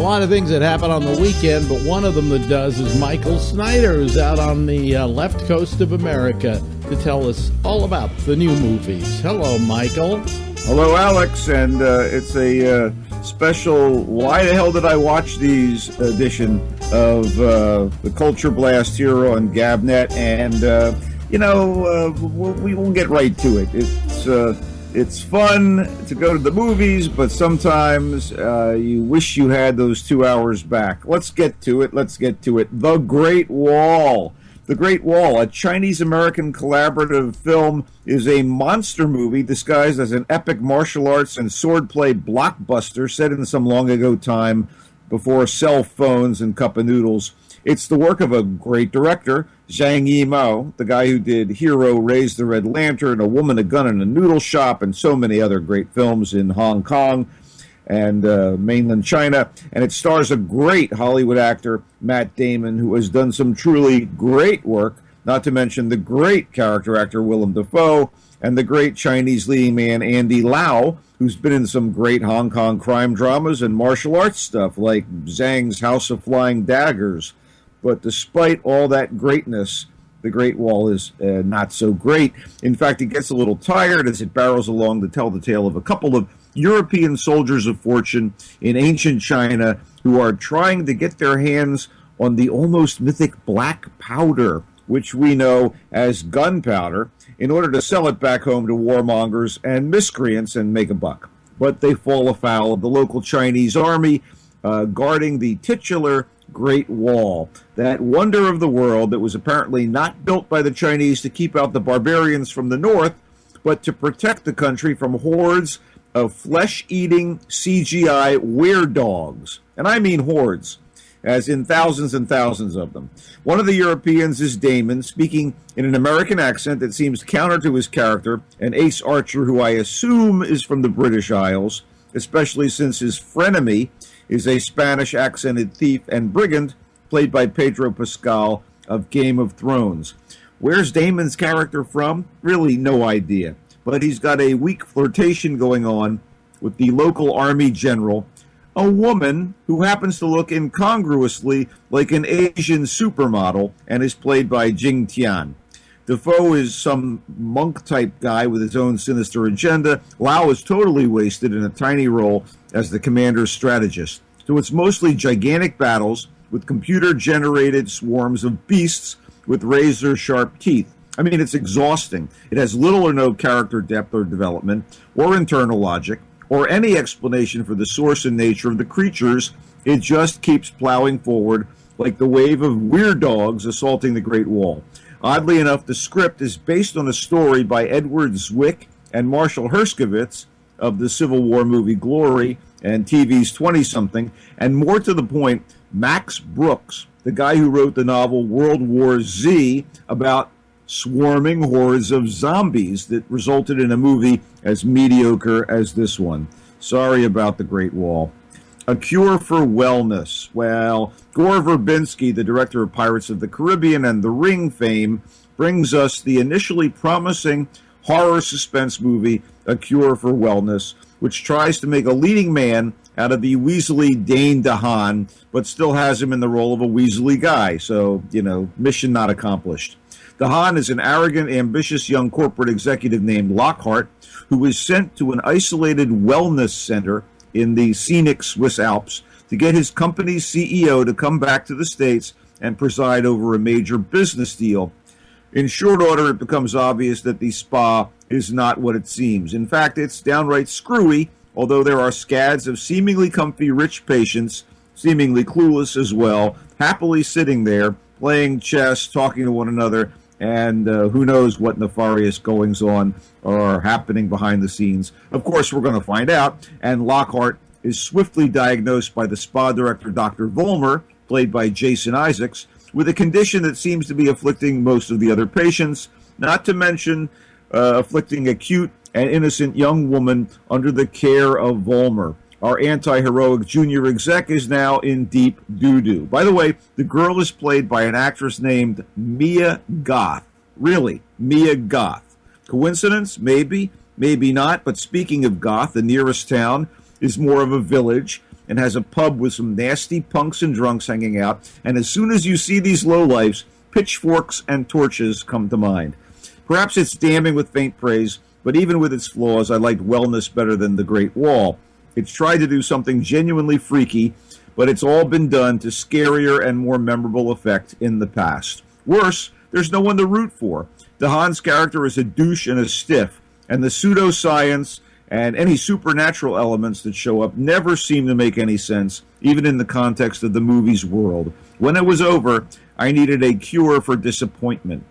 lot of things that happen on the weekend, but one of them that does is Michael Snyder, who's out on the left coast of America to tell us all about the new movies. Hello, Michael. Hello, Alex, and it's a special Why the Hell Did I Watch These edition of the Culture Blast here on GABNet, and we will get right to it. It's fun to go to the movies, but sometimes you wish you had those 2 hours back. Let's get to it. The Great Wall. The Great Wall, a Chinese-American collaborative film, is a monster movie disguised as an epic martial arts and swordplay blockbuster set in some long ago time before cell phones and cup of noodles. It's the work of a great director, Zhang Yimou, the guy who did Hero, Raise the Red Lantern, A Woman, a Gun, and a Noodle Shop, and so many other great films in Hong Kong and mainland China. And it stars a great Hollywood actor, Matt Damon, who has done some truly great work, not to mention the great character actor Willem Dafoe and the great Chinese leading man Andy Lau, who's been in some great Hong Kong crime dramas and martial arts stuff like Zhang's House of Flying Daggers. But despite all that greatness, The Great Wall is not so great. In fact, it gets a little tired as it barrels along to tell the tale of a couple of European soldiers of fortune in ancient China who are trying to get their hands on the almost mythic black powder, which we know as gunpowder, in order to sell it back home to warmongers and miscreants and make a buck. But they fall afoul of the local Chinese army guarding the titular Great Wall, that wonder of the world that was apparently not built by the Chinese to keep out the barbarians from the north, but to protect the country from hordes of flesh-eating CGI weredogs. And I mean hordes, as in thousands and thousands of them. One of the Europeans is Damon, speaking in an American accent that seems counter to his character, an ace archer who I assume is from the British Isles, especially since his frenemy is a Spanish-accented thief and brigand played by Pedro Pascal of Game of Thrones. Where's Damon's character from? Really, no idea. But he's got a weak flirtation going on with the local army general, a woman who happens to look incongruously like an Asian supermodel and is played by Jing Tian. Defoe is some monk-type guy with his own sinister agenda. Lau is totally wasted in a tiny role as the commander's strategist. So it's mostly gigantic battles with computer-generated swarms of beasts with razor-sharp teeth. I mean, it's exhausting. It has little or no character depth or development, or internal logic, or any explanation for the source and nature of the creatures. It just keeps plowing forward like the wave of weird dogs assaulting the Great Wall. Oddly enough, the script is based on a story by Edward Zwick and Marshall Herskovitz of the Civil War movie Glory and TV's 20-something, and more to the point, Max Brooks, the guy who wrote the novel World War Z about swarming hordes of zombies that resulted in a movie as mediocre as this one. Sorry about The Great Wall. A Cure for Wellness. Well, Gore Verbinski, the director of Pirates of the Caribbean and The Ring fame, brings us the initially promising horror suspense movie, A Cure for Wellness, which tries to make a leading man out of the Weasley Dane DeHaan, but still has him in the role of a Weasley guy. So, mission not accomplished. DeHaan is an arrogant, ambitious young corporate executive named Lockhart, who is sent to an isolated wellness center in the scenic Swiss Alps to get his company's CEO to come back to the States and preside over a major business deal. In short order, it becomes obvious that the spa is not what it seems. In fact, it's downright screwy, although there are scads of seemingly comfy rich patients, seemingly clueless as well, happily sitting there, playing chess, talking to one another, and who knows what nefarious goings-on are happening behind the scenes. Of course, we're going to find out, and Lockhart is swiftly diagnosed by the spa director, Dr. Vollmer, played by Jason Isaacs, with a condition that seems to be afflicting most of the other patients, not to mention afflicting a cute and innocent young woman under the care of Vollmer. Our anti-heroic junior exec is now in deep doo-doo. By the way, the girl is played by an actress named Mia Goth. Really, Mia Goth. Coincidence? Maybe, maybe not. But speaking of Goth, the nearest town is more of a village, and has a pub with some nasty punks and drunks hanging out. And as soon as you see these lowlifes, pitchforks and torches come to mind. Perhaps it's damning with faint praise, but even with its flaws, I liked Wellness better than The Great Wall. It's tried to do something genuinely freaky, but it's all been done to scarier and more memorable effect in the past. Worse, there's no one to root for. DeHaan's character is a douche and a stiff, and the pseudoscience and any supernatural elements that show up never seem to make any sense, even in the context of the movie's world. When it was over, I needed a cure for disappointment.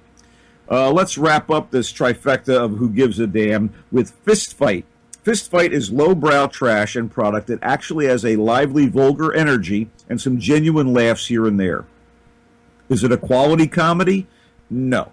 Let's wrap up this trifecta of Who Gives a Damn with Fist Fight. Fist Fight is lowbrow trash and product that actually has a lively, vulgar energy and some genuine laughs here and there. Is it a quality comedy? No.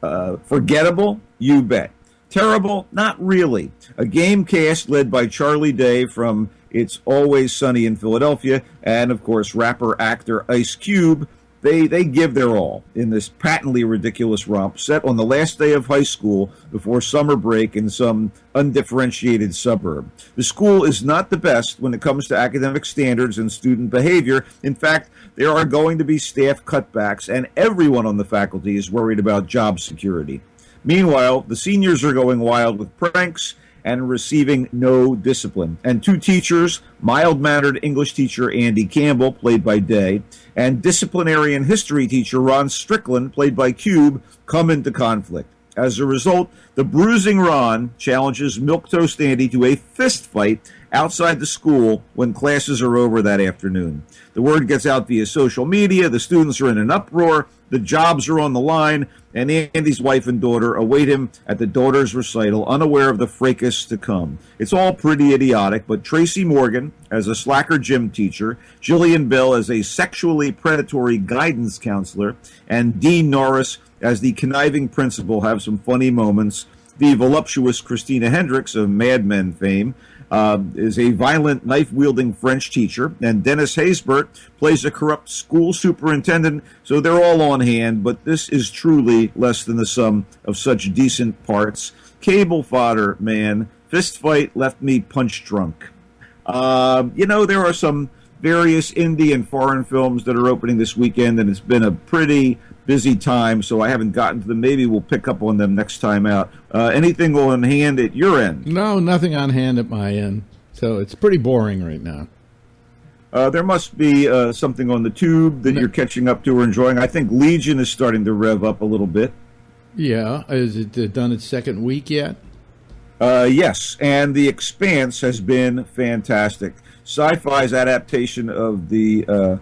Forgettable? You bet. Terrible? Not really. A game cast led by Charlie Day from It's Always Sunny in Philadelphia, and of course rapper-actor Ice Cube. They give their all in this patently ridiculous romp set on the last day of high school before summer break in some undifferentiated suburb. The school is not the best when it comes to academic standards and student behavior. In fact, there are going to be staff cutbacks, and everyone on the faculty is worried about job security. Meanwhile, the seniors are going wild with pranks and receiving no discipline. And two teachers, mild-mannered English teacher Andy Campbell, played by Day, and disciplinarian history teacher Ron Strickland, played by Cube, come into conflict. As a result, the bruising Ron challenges Milquetoast Andy to a fist fight outside the school when classes are over that afternoon. The word gets out via social media, the students are in an uproar, the jobs are on the line, and Andy's wife and daughter await him at the daughter's recital, unaware of the fracas to come. It's all pretty idiotic, but Tracy Morgan as a slacker gym teacher, Jillian Bell as a sexually predatory guidance counselor, and Dean Norris as the conniving principal have some funny moments. The voluptuous Christina Hendricks of Mad Men fame is a violent, knife-wielding French teacher, and Dennis Haysbert plays a corrupt school superintendent, so they're all on hand, but this is truly less than the sum of such decent parts. Cable fodder, man. Fist Fight left me punch-drunk. There are some various indie and foreign films that are opening this weekend, and it's been a pretty busy time, so I haven't gotten to them. Maybe we'll pick up on them next time out. Anything on hand at your end? No, nothing on hand at my end. So it's pretty boring right now. There must be something on the tube that you're catching up to or enjoying. I think Legion is starting to rev up a little bit. Yeah. Is it done its second week yet? Yes, and The Expanse has been fantastic. Sci-Fi's adaptation of the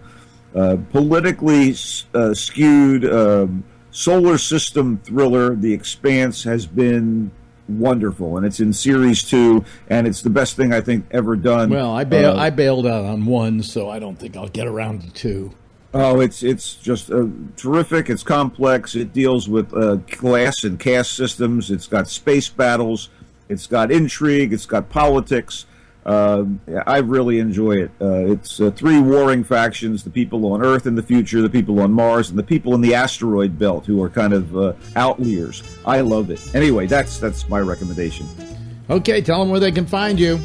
politically skewed solar system thriller, The Expanse, has been wonderful, and it's in series 2, and it's the best thing I think ever done. Well, I bailed out on 1, so I don't think I'll get around to 2. Oh, it's just terrific. It's complex. It deals with class and caste systems. It's got space battles. It's got intrigue. It's got politics. I really enjoy it. It's 3 warring factions, the people on Earth in the future, the people on Mars, and the people in the asteroid belt who are kind of outliers. I love it. Anyway, that's my recommendation. Okay, tell them where they can find you.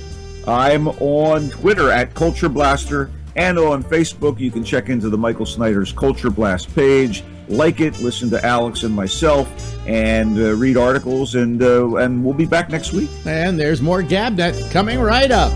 I'm on Twitter at Culture Blaster, and on Facebook you can check into the Michael Snyder's Culture Blast page. Like it, listen to Alex and myself, and read articles, and we'll be back next week. And there's more GABNet coming right up.